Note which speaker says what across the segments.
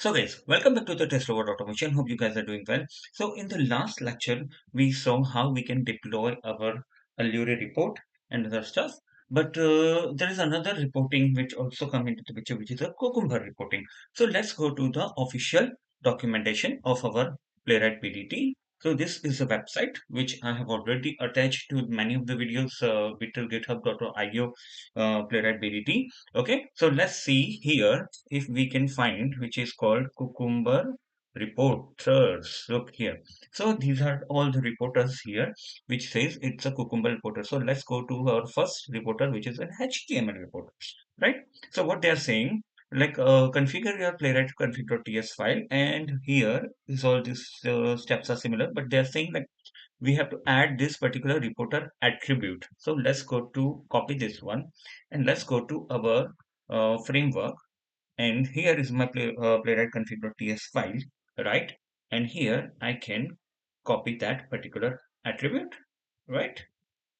Speaker 1: So guys, welcome back to the TestRoverAutomation. Hope you guys are doing well. So in the last lecture, we saw how we can deploy our Allure report and other stuff. But there is another reporting which also come into the picture, which is a Cucumber reporting. So let's go to the official documentation of our Playwright BDD. So this is a website which I have already attached to many of the videos with github.io Playwright BDD. Okay, so let's see here if we can find which is called Cucumber Reporters. Look here. So these are all the reporters here, which says it's a Cucumber reporter. So let's go to our first reporter, which is an HTML reporter, right? So what they are saying, like configure your playwright config.ts file, and here is all these steps are similar, but they are saying like we have to add this particular reporter attribute. So let's go to copy this one and let's go to our framework, and here is my playwright config.ts file, right? And here I can copy that particular attribute, right?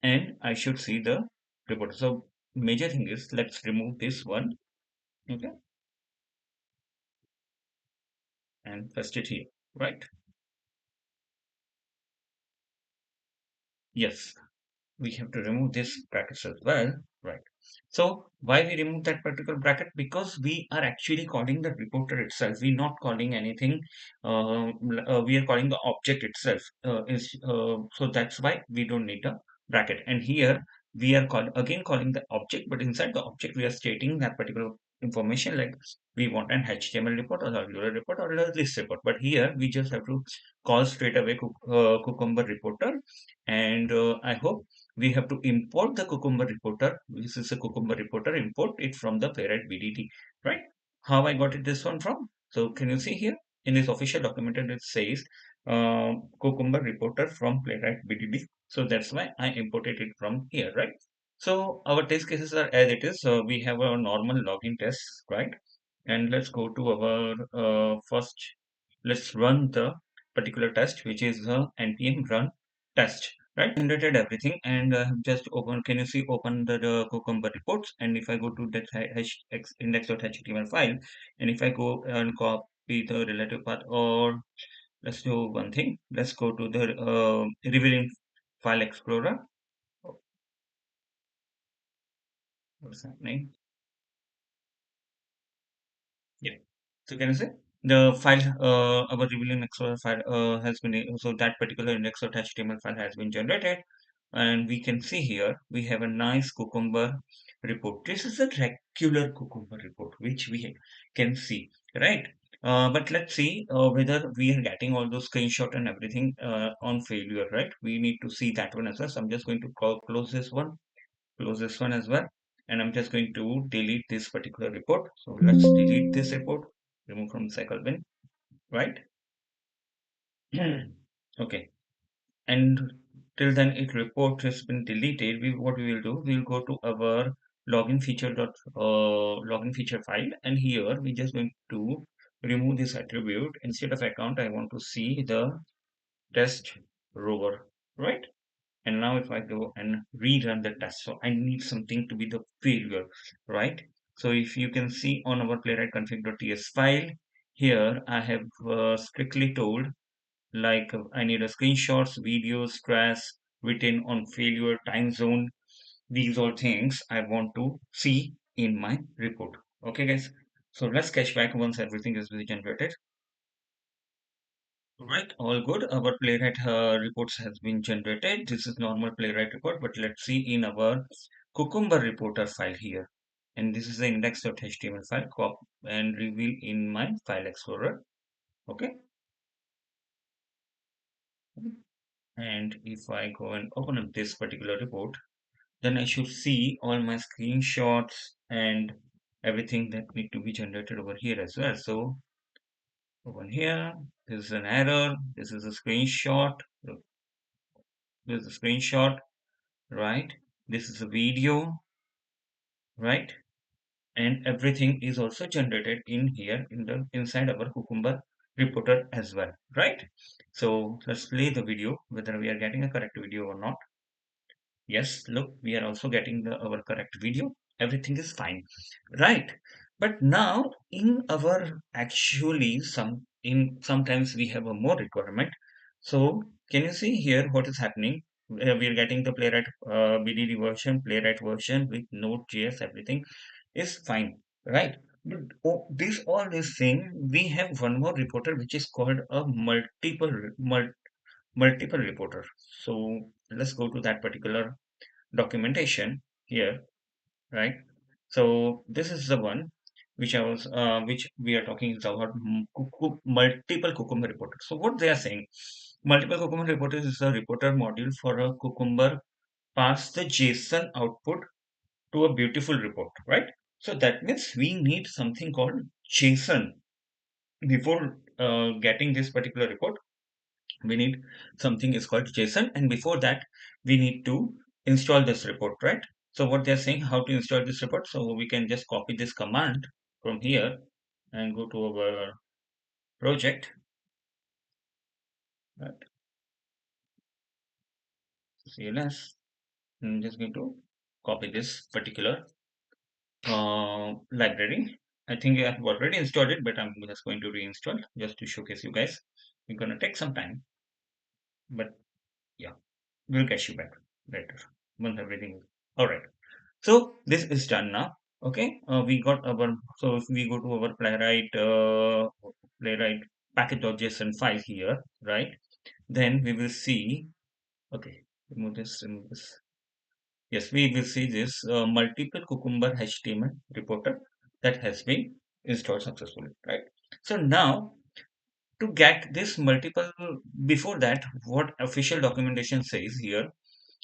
Speaker 1: And I should see the reporter. So major thing is let's remove this one, okay, and paste it here, right? Yes, we have to remove this brackets as well, right? So why we remove that particular bracket? Because we are actually calling the reporter itself. We're not calling anything. We are calling the object itself. So that's why we don't need a bracket. And here we are again calling the object, but inside the object we are stating that particular information, like we want an HTML report or a Angular report or a list report. But here we just have to call straight away Cucumber reporter, and I hope we have to import the Cucumber reporter. This is a Cucumber reporter, import it from the Playwright BDD, right? How I got it this one from? So can you see here in this official document it says Cucumber reporter from Playwright BDD. So that's why I imported it from here, right? So our test cases are as it is. So we have a normal login test, right? And let's go to our first. Let's run the particular test, which is the npm run test, right? Generated everything, and just open. Can you see? Open the Cucumber reports, and if I go to that index.html file, and if I go and copy the relative path, or let's do one thing. Let's go to the revealing file explorer. Oh, what's happening? Yeah. So can you see the file, our revealing explorer file has been, so that particular index.html file has been generated. And we can see here, we have a nice Cucumber report. This is a regular Cucumber report, which we can see, right? But let's see whether we are getting all those screenshot and everything on failure, right? We need to see that one as well. So I'm just going to close this one as well. And I'm just going to delete this particular report. So let's delete this report, remove from the cycle bin, right? Okay. And till then it report has been deleted. What we will do, we'll go to our login feature file, and here we just going to remove this attribute. Instead of account, I want to see the test rover, right? And now if I go and rerun the test, so I need something to be the failure, right? So if you can see on our playwright config.ts file, here I have strictly told like I need a screenshots, videos, stress, written on failure, time zone. These all things I want to see in my report. Okay, guys. So let's catch back once everything is generated. Right, all good. Our playwright reports has been generated. This is normal playwright report, but let's see in our Cucumber reporter file here. And this is the index.html file, and reveal in my file explorer. Okay. And if I go and open up this particular report, then I should see all my screenshots and everything that need to be generated over here as well. So over here, this is an error. This is a screenshot. Look, this is a screenshot, right? This is a video, right? And everything is also generated in here in the inside our Cucumber reporter as well, right? So let's play the video whether we are getting a correct video or not. Yes, look, we are also getting our correct video. Everything is fine, right? But now in our actually sometimes we have a more requirement. So can you see here what is happening? We are getting the Playwright BDD version, Playwright version with Node.js, everything is fine, right? But this all this thing, we have one more reporter which is called a multiple reporter. So let's go to that particular documentation here, right? So this is the one which we are talking about multiple Cucumber reporters. So what they are saying, multiple Cucumber reporters is a reporter module for a Cucumber pass the JSON output to a beautiful report, right? So that means we need something called JSON before getting this particular report. We need something is called JSON, and before that we need to install this report, right? So what they're saying, how to install this report, so we can just copy this command from here and go to our project, right? CLS. I'm just going to copy this particular library. I think I have already installed it, but I'm just going to reinstall just to showcase you guys. It's gonna take some time, but yeah, we'll catch you back later once everything is all right. So this is done now. Okay, we got our, so if we go to our playwright package.json file here, right? Then we will see, okay, remove this. Yes, we will see this multiple Cucumber HTML reporter that has been installed successfully, right? So now to get this multiple, before that, what official documentation says here,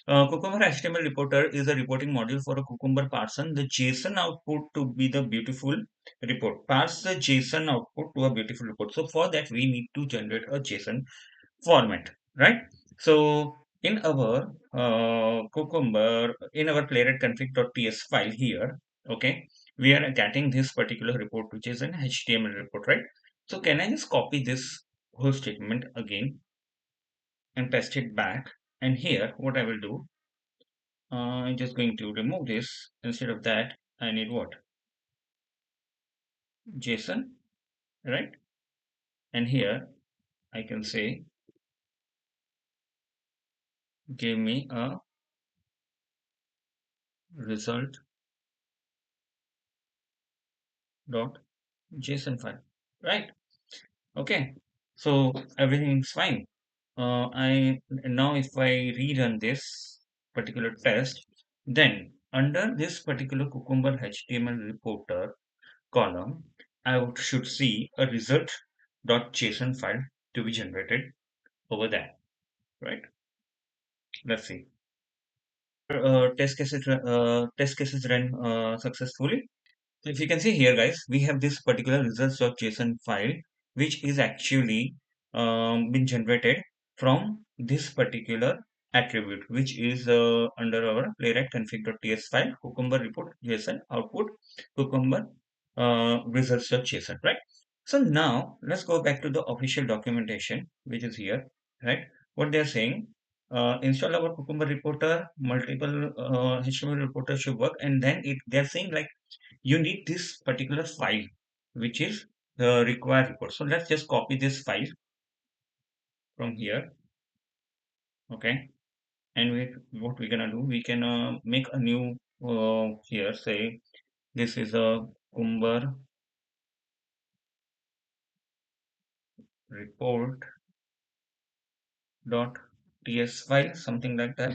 Speaker 1: Cucumber HTML reporter is a reporting module for a Cucumber parser. The JSON output to be the beautiful report. Parse the JSON output to a beautiful report. So for that, we need to generate a JSON format, right? So in our Cucumber, in our playwright config.ts file here, okay, we are getting this particular report, which is an HTML report, right? So can I just copy this whole statement again and paste it back? And here, what I will do, I'm just going to remove this. Instead of that, I need what? JSON, right? And here I can say, give me a result dot JSON file, right? Okay. So everything's fine. I now if I rerun this particular test, then under this particular Cucumber HTML reporter column, should see a result.json file to be generated over there, right? Let's see. Test cases run successfully. So if you can see here, guys, we have this particular results.json file, which is actually been generated from this particular attribute, which is under our playwright config.ts file, cucumber report JSON output, cucumber results.json, right? So now let's go back to the official documentation, which is here, right? What they're saying, install our cucumber reporter, multiple HTML reporter should work, and then they're saying like you need this particular file, which is the required report. So let's just copy this file from here, okay? And what we're gonna do, we can make a new here. Say this is a cucumber report dot ts file, something like that.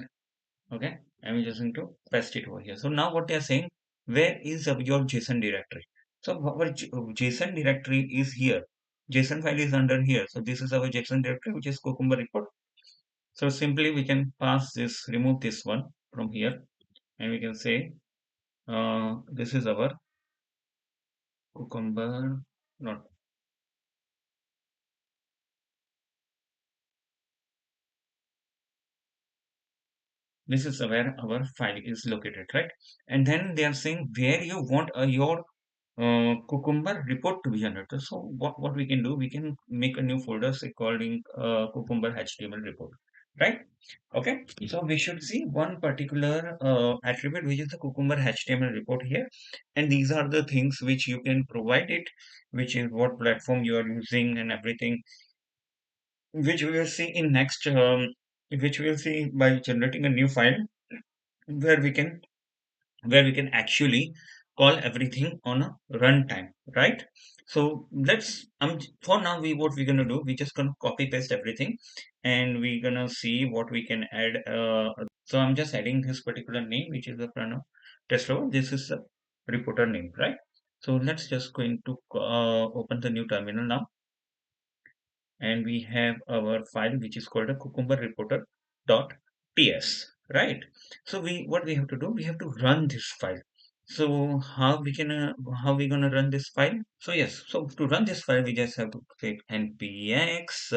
Speaker 1: Okay, and we're just going to paste it over here. So now what they are saying, where is your JSON directory? So our JSON directory is here. JSON file is under here. So this is our JSON directory, which is Cucumber report. So simply we can pass this, remove this one from here, and we can say this is our Cucumber, not this is where our file is located, right? And then they are saying where you want your Cucumber report to be generated. So what we can do, we can make a new folder say calling Cucumber HTML report. right? Okay, so we should see one particular attribute, which is the Cucumber HTML report here, and these are the things which you can provide it, which is what platform you are using and everything, which we will see in next, which we will see by generating a new file where we can actually call everything on a runtime, right? So let's for now we what we're gonna do, we just gonna copy paste everything, and we're gonna see what we can add. So I'm just adding this particular name, which is the Pranav test row. This is the reporter name, right? So let's just going to open the new terminal now, and we have our file which is called a cucumberReporter.ts, right? So what we have to do, we have to run this file. So how we gonna run this file? So yes, so to run this file we just have to create npx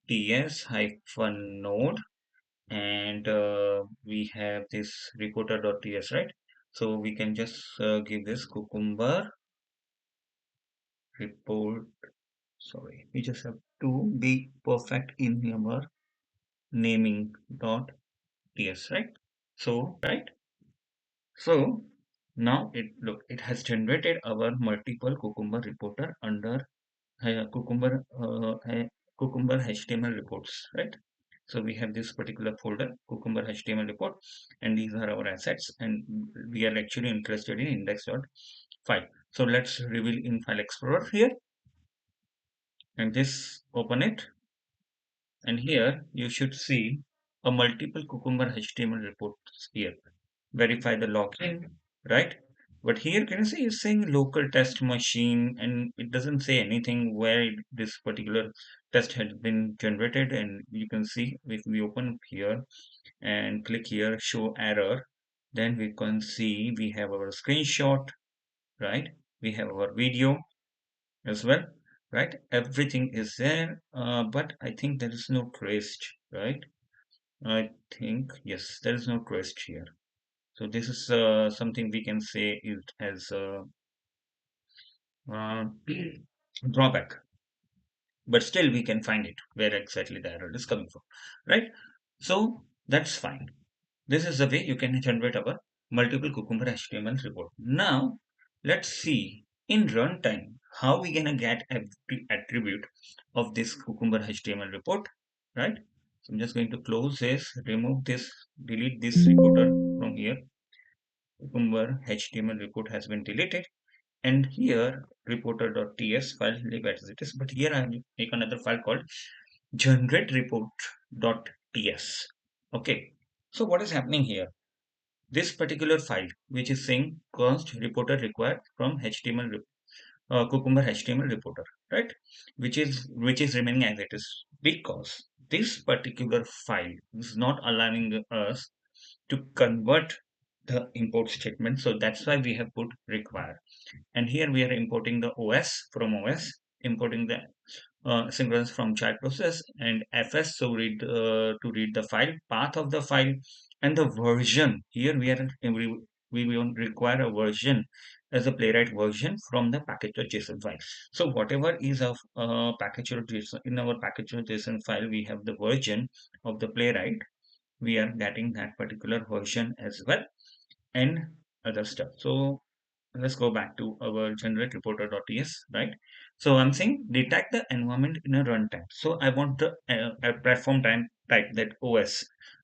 Speaker 1: ts hyphen node, and we have this reporter.ts, right? So we can just give this cucumber report. Sorry, we just have to be perfect in our naming dot ts, right? So right, so now it has generated our multiple cucumber reporter under cucumber cucumber html reports, right? So we have this particular folder cucumber html report, and these are our assets, and we are actually interested in index.file. So let's reveal in file explorer here, and this open it. And here you should see a multiple Cucumber HTML reports here. Verify the login, right? But here can you see it's saying local test machine, and it doesn't say anything where this particular test has been generated. And you can see if we open here and click here show error, then we can see we have our screenshot, right? We have our video as well, right? Everything is there, but I think there is no trace, right? I think yes, there is no trace here. So this is something we can say it as a uh, drawback, but still we can find it where exactly the error is coming from, right? So that's fine. This is the way you can generate our multiple Cucumber HTML report. Now, let's see in runtime how we gonna get every attribute of this Cucumber HTML report, right? So I'm just going to close this, remove this, delete this reporter from here. Cucumber HTML report has been deleted, and here reporter.ts file leave as it is. But here I will make another file called generateReport.ts. Okay. So what is happening here? This particular file, which is saying const reporter required from HTML Cucumber HTML reporter, right? Which is remaining as it is, because this particular file is not allowing us to convert the import statement. So that's why we have put require. And here we are importing the OS from OS, importing the synchronous from child process, and fs so read to read the file path of the file, and the version here we will require a version as a playwright version from the package.json file. So whatever is of package.json, in our package.json file we have the version of the playwright, we are getting that particular version as well, and other stuff. So let's go back to our generate reporter.ts, right? So I'm saying detect the environment in a runtime. So I want the a platform time type, that OS.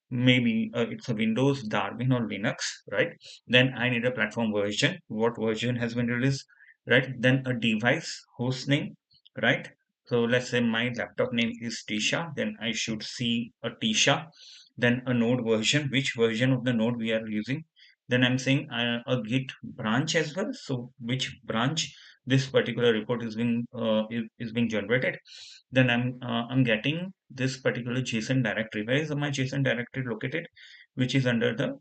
Speaker 1: Maybe it's a Windows, Darwin, or Linux, right? Then I need a platform version. What version has been released, right? Then a device host name, right? So let's say my laptop name is Tisha. Then I should see a Tisha. Then a node version, which version of the node we are using. Then I'm saying a Git branch as well. So which branch this particular report is being generated. Then I'm getting this particular JSON directory. Where is my JSON directory located? Which is under the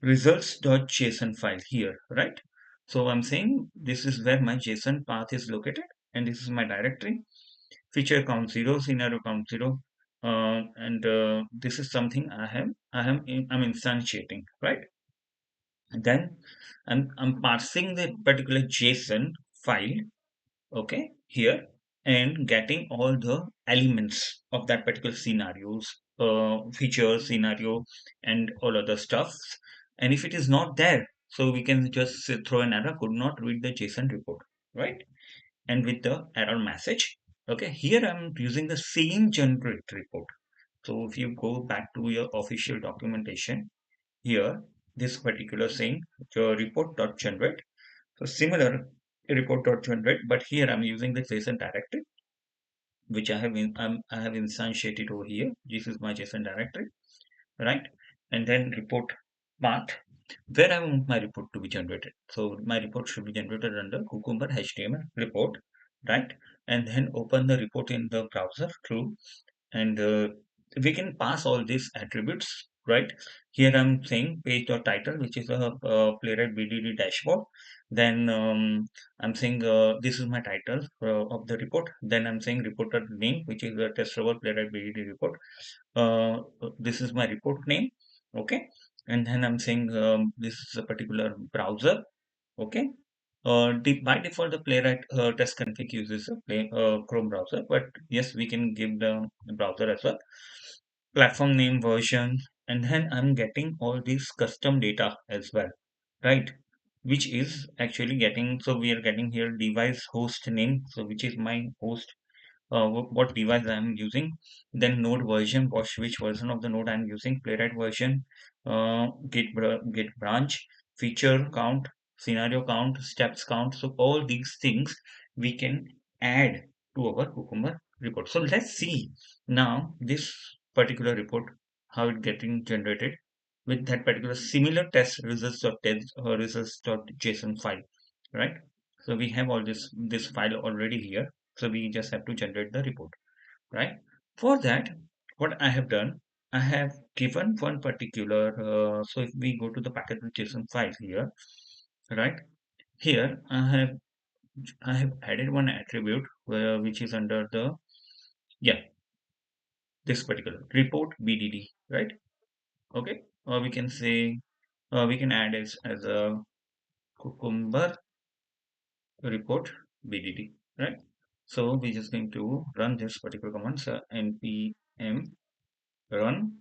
Speaker 1: results.json file here, right? So I'm saying this is where my JSON path is located, and this is my directory. Feature count 0, scenario count 0, and this is something I'm instantiating, right? And then I'm parsing the particular JSON file, okay, here. and getting all the elements of that particular scenarios, feature, scenario, and all other stuff. And if it is not there, so we can just throw an error, could not read the JSON report, right? And with the error message. Okay, here I'm using the same generate report. So if you go back to your official documentation, here, this particular saying, report.generate. So similar report.generate, but here I'm using the JSON directory, which I have instantiated over here. This is my JSON directory, right? And then report path, where I want my report to be generated. So my report should be generated under Cucumber HTML report, right? And then open the report in the browser through, and we can pass all these attributes, right? Here I'm saying page dot title, which is a Playwright BDD dashboard. Then I'm saying this is my title of the report. Then I'm saying reporter name, which is the TestRover Playwright BDD report. This is my report name, okay? And then I'm saying this is a particular browser, okay? By default, the Playwright test config uses a Chrome browser, but yes, we can give the browser as well. Platform name, version, and then I'm getting all these custom data as well, right? Which is actually getting, so we are getting here device host name, so which is my host, what device I'm using, then node version, which version of the node I'm using, Playwright version, git branch, feature count, scenario count, steps count. So all these things we can add to our Cucumber report. So let's see now this particular report, how it getting generated with that particular similar test results.json file, right? So we have all this file already here. So we just have to generate the report, right? For that, what I have done, I have given one particular, so if we go to the package.json file here, right? Here I have added one attribute which is under the, yeah, this particular report BDD, right? Okay, or we can say, we can add as a cucumber report BDD, right? So we're just going to run this particular command, so npm run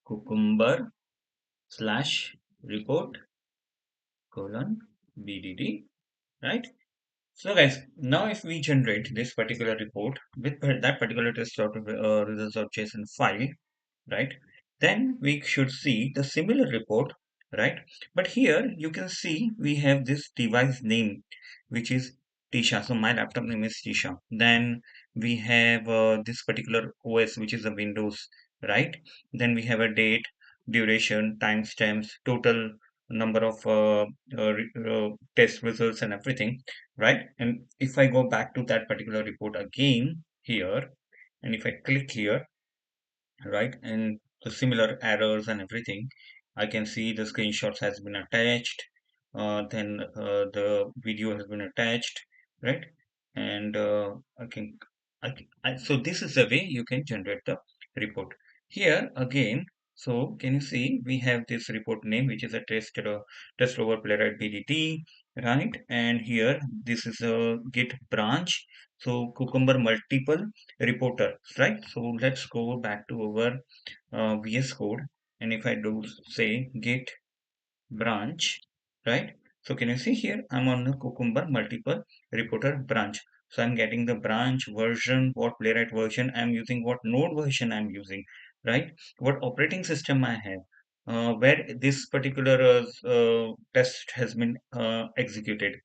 Speaker 1: cucumber slash report colon BDD, right? So guys, now if we generate this particular report with that particular results.json file, right? Then we should see the similar report, right? But here you can see we have this device name, which is Tisha. So my laptop name is Tisha. Then we have this particular OS, which is the Windows, right? Then we have a date, duration, timestamps, total number of test results and everything, right? And if I go back to that particular report again here, and if I click here, right, and the similar errors and everything, I can see the screenshots has been attached, then the video has been attached, right? And so this is the way you can generate the report here again. So can you see we have this report name, which is a test over Playwright BDT, right? And here this is a git branch, so cucumber multiple reporter, right? So let's go back to our VS Code, and if I do say git branch, right? So can you see here I'm on the Cucumber multiple reporter branch. So I'm getting the branch version, what Playwright version I'm using, what node version I'm using, right? What operating system I have, where this particular test has been executed,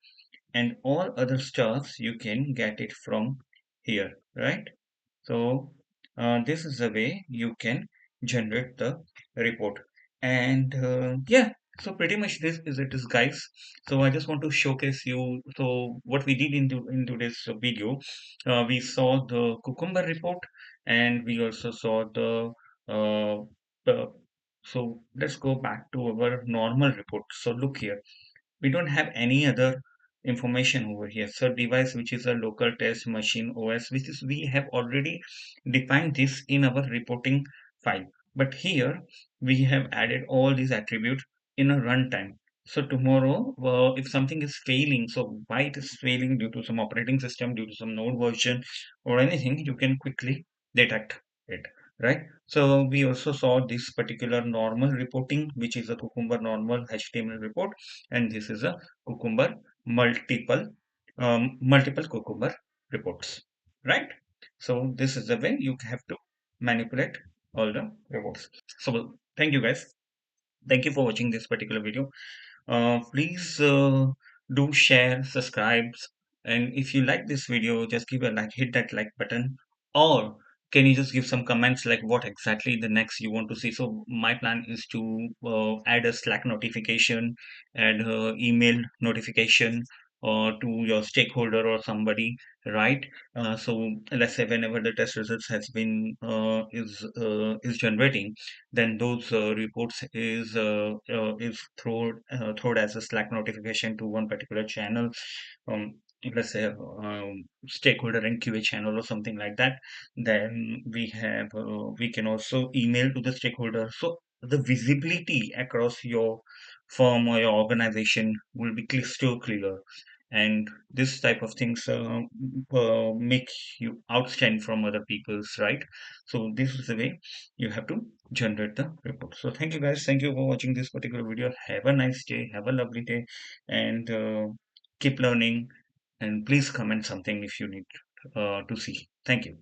Speaker 1: and all other stuffs you can get it from here, right? So this is the way you can generate the report. And yeah, so pretty much this is it is, guys. So I just want to showcase you, so what we did into this video, we saw the Cucumber report, and we also saw uh, the so let's go back to our normal report. So look here, we don't have any other information over here. So device, which is a local test machine OS, which is we have already defined this in our reporting file. But here we have added all these attributes in a runtime. So tomorrow, if something is failing, so why it is failing due to some operating system, due to some node version or anything, you can quickly detect it, right? So we also saw this particular normal reporting, which is a Cucumber normal HTML report, and this is a Cucumber multiple, multiple Cucumber reports, right? So this is the way you have to manipulate all the reports. So thank you guys. Thank you for watching this particular video. Please do share, subscribe, and if you like this video, just give a like, hit that like button, or can you just give some comments like what exactly the next you want to see? So my plan is to add a Slack notification, add a email notification, to your stakeholder or somebody, right? So let's say whenever the test results has been is generating, then those reports is thrown as a Slack notification to one particular channel, um, let's say stakeholder and QA channel or something like that. Then we can also email to the stakeholder. So the visibility across your firm or your organization will be crystal clear. And this type of things make you outstand from other people's, right? So this is the way you have to generate the report. So thank you guys. Thank you for watching this particular video. Have a nice day. Have a lovely day, and keep learning. And please comment something if you need to see. Thank you.